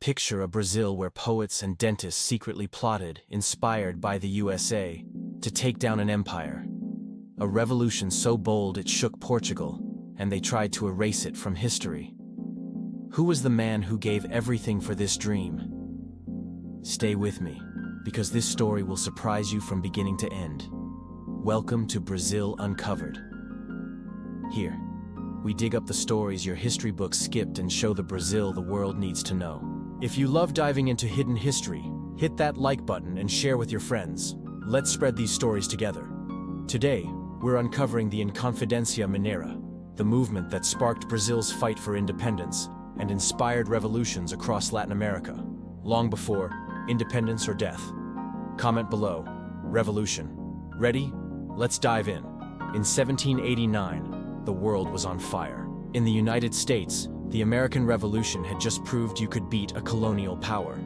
Picture a Brazil where poets and dentists secretly plotted, inspired by the USA, to take down an empire. A revolution so bold it shook Portugal, and they tried to erase it from history. Who was the man who gave everything for this dream? Stay with me, because this story will surprise you from beginning to end. Welcome to Brazil Uncovered. Here, we dig up the stories your history books skipped and show the Brazil the world needs to know. If you love diving into hidden history, hit that like button and share with your friends. Let's spread these stories together. Today, we're uncovering the Inconfidência Mineira, the movement that sparked Brazil's fight for independence and inspired revolutions across Latin America, long before independence or death. Comment below, revolution. Ready? Let's dive in. In 1789, the world was on fire. In the United States, the American Revolution had just proved you could beat a colonial power.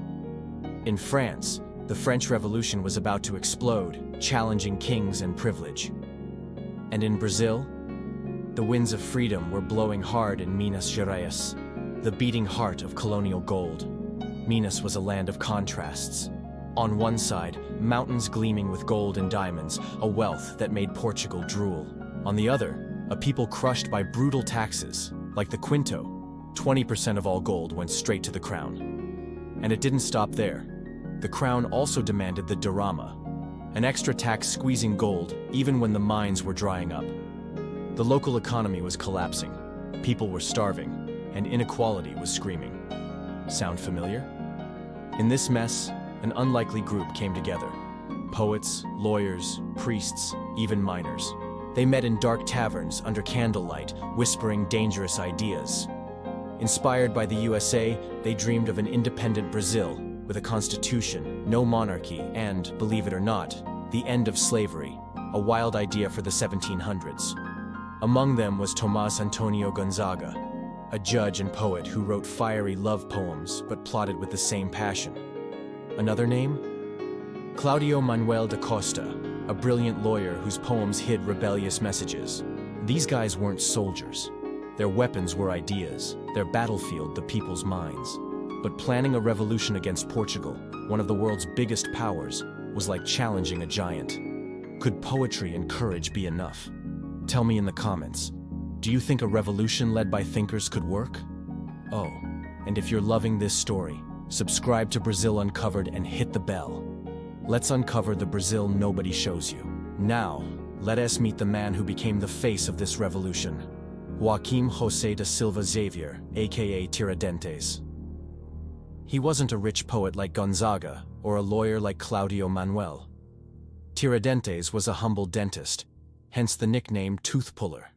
In France, the French Revolution was about to explode, challenging kings and privilege. And in Brazil, the winds of freedom were blowing hard in Minas Gerais, the beating heart of colonial gold. Minas was a land of contrasts. On one side, mountains gleaming with gold and diamonds, a wealth that made Portugal drool. On the other, a people crushed by brutal taxes, like the quinto. 20% of all gold went straight to the crown. And it didn't stop there. The crown also demanded the dirama, an extra tax squeezing gold even when the mines were drying up. The local economy was collapsing, people were starving, and inequality was screaming. Sound familiar? In this mess, an unlikely group came together. Poets, lawyers, priests, even miners. They met in dark taverns under candlelight, whispering dangerous ideas. Inspired by the USA, they dreamed of an independent Brazil, with a constitution, no monarchy, and, believe it or not, the end of slavery, a wild idea for the 1700s. Among them was Tomás Antonio Gonzaga, a judge and poet who wrote fiery love poems but plotted with the same passion. Another name? Cláudio Manuel da Costa, a brilliant lawyer whose poems hid rebellious messages. These guys weren't soldiers. Their weapons were ideas, their battlefield the people's minds. But planning a revolution against Portugal, one of the world's biggest powers, was like challenging a giant. Could poetry and courage be enough? Tell me in the comments. Do you think a revolution led by thinkers could work? Oh, and if you're loving this story, subscribe to Brazil Uncovered and hit the bell. Let's uncover the Brazil nobody shows you. Now, let us meet the man who became the face of this revolution. Joaquim José da Silva Xavier, aka Tiradentes. He wasn't a rich poet like Gonzaga or a lawyer like Cláudio Manuel. Tiradentes was a humble dentist, hence the nickname Tooth Puller,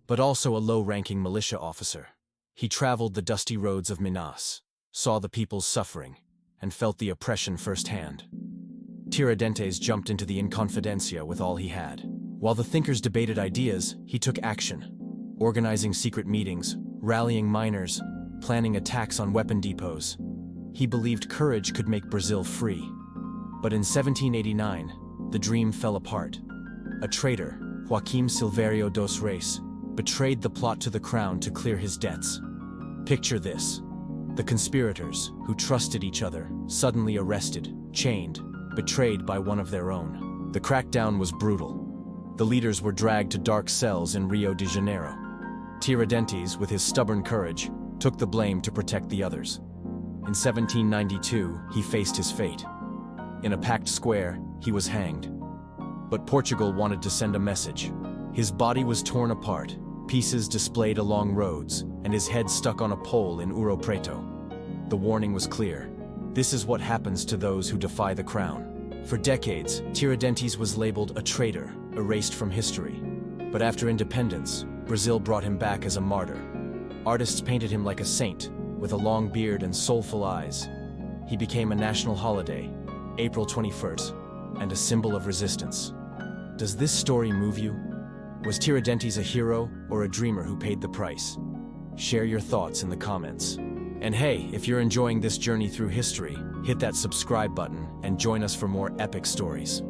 but also a low-ranking militia officer. He traveled the dusty roads of Minas, saw the people's suffering, and felt the oppression firsthand. Tiradentes jumped into the Inconfidência with all he had. While the thinkers debated ideas, he took action, organizing secret meetings, rallying miners, planning attacks on weapon depots. He believed courage could make Brazil free. But in 1789, the dream fell apart. A traitor, Joaquim Silvério dos Reis, betrayed the plot to the crown to clear his debts. Picture this. The conspirators, who trusted each other, suddenly arrested, chained, betrayed by one of their own. The crackdown was brutal. The leaders were dragged to dark cells in Rio de Janeiro. Tiradentes, with his stubborn courage, took the blame to protect the others. In 1792, he faced his fate. In a packed square, he was hanged. But Portugal wanted to send a message. His body was torn apart, pieces displayed along roads, and his head stuck on a pole in Ouro Preto. The warning was clear. This is what happens to those who defy the crown. For decades, Tiradentes was labeled a traitor, erased from history. But after independence, Brazil brought him back as a martyr. Artists painted him like a saint, with a long beard and soulful eyes. He became a national holiday, April 21st, and a symbol of resistance. Does this story move you? Was Tiradentes a hero or a dreamer who paid the price? Share your thoughts in the comments. And hey, if you're enjoying this journey through history, hit that subscribe button and join us for more epic stories.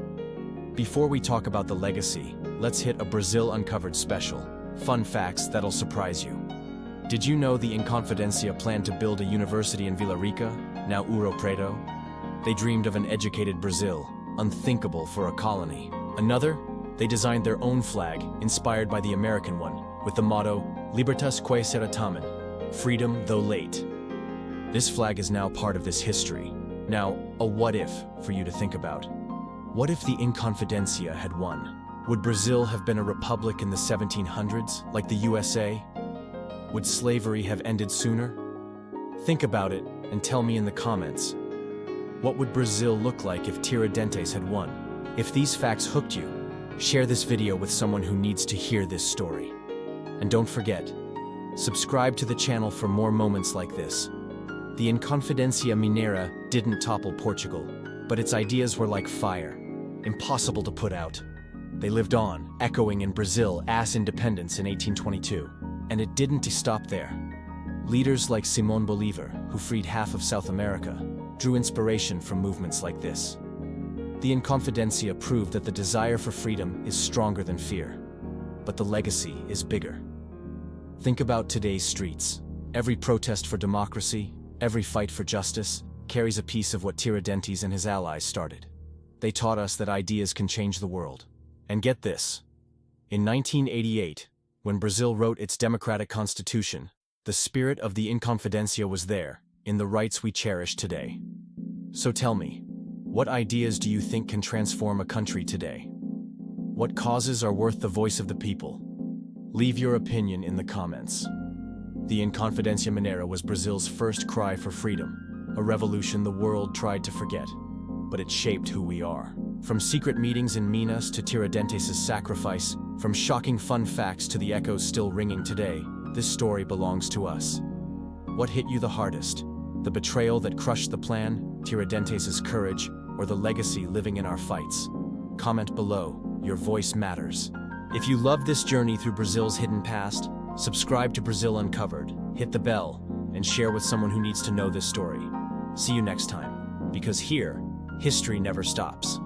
Before we talk about the legacy, let's hit a Brazil Uncovered special. Fun facts that'll surprise you. Did you know the Inconfidência planned to build a university in Vila Rica, now Ouro Preto? They dreamed of an educated Brazil, unthinkable for a colony. Another, they designed their own flag, inspired by the American one, with the motto, Libertas que será tamen, freedom though late. This flag is now part of this history. Now, a what if for you to think about. What if the Inconfidência had won? Would Brazil have been a republic in the 1700s, like the USA? Would slavery have ended sooner? Think about it and tell me in the comments. What would Brazil look like if Tiradentes had won? If these facts hooked you, share this video with someone who needs to hear this story. And don't forget, subscribe to the channel for more moments like this. The Inconfidência Mineira didn't topple Portugal, but its ideas were like fire, impossible to put out. They lived on, echoing in Brazil as independence in 1822. And it didn't stop there. Leaders like Simón Bolívar, who freed half of South America, drew inspiration from movements like this. The Inconfidência proved that the desire for freedom is stronger than fear, but the legacy is bigger. Think about today's streets. Every protest for democracy, every fight for justice, carries a piece of what Tiradentes and his allies started. They taught us that ideas can change the world. And get this. In 1988, when Brazil wrote its democratic constitution, the spirit of the Inconfidência was there, in the rights we cherish today. So tell me, what ideas do you think can transform a country today? What causes are worth the voice of the people? Leave your opinion in the comments. The Inconfidência Mineira was Brazil's first cry for freedom, a revolution the world tried to forget, but it shaped who we are. From secret meetings in Minas to Tiradentes' sacrifice, from shocking fun facts to the echoes still ringing today, this story belongs to us. What hit you the hardest? The betrayal that crushed the plan, Tiradentes' courage, or the legacy living in our fights? Comment below. Your voice matters. If you love this journey through Brazil's hidden past, subscribe to Brazil Uncovered, hit the bell, and share with someone who needs to know this story. See you next time, because here, history never stops.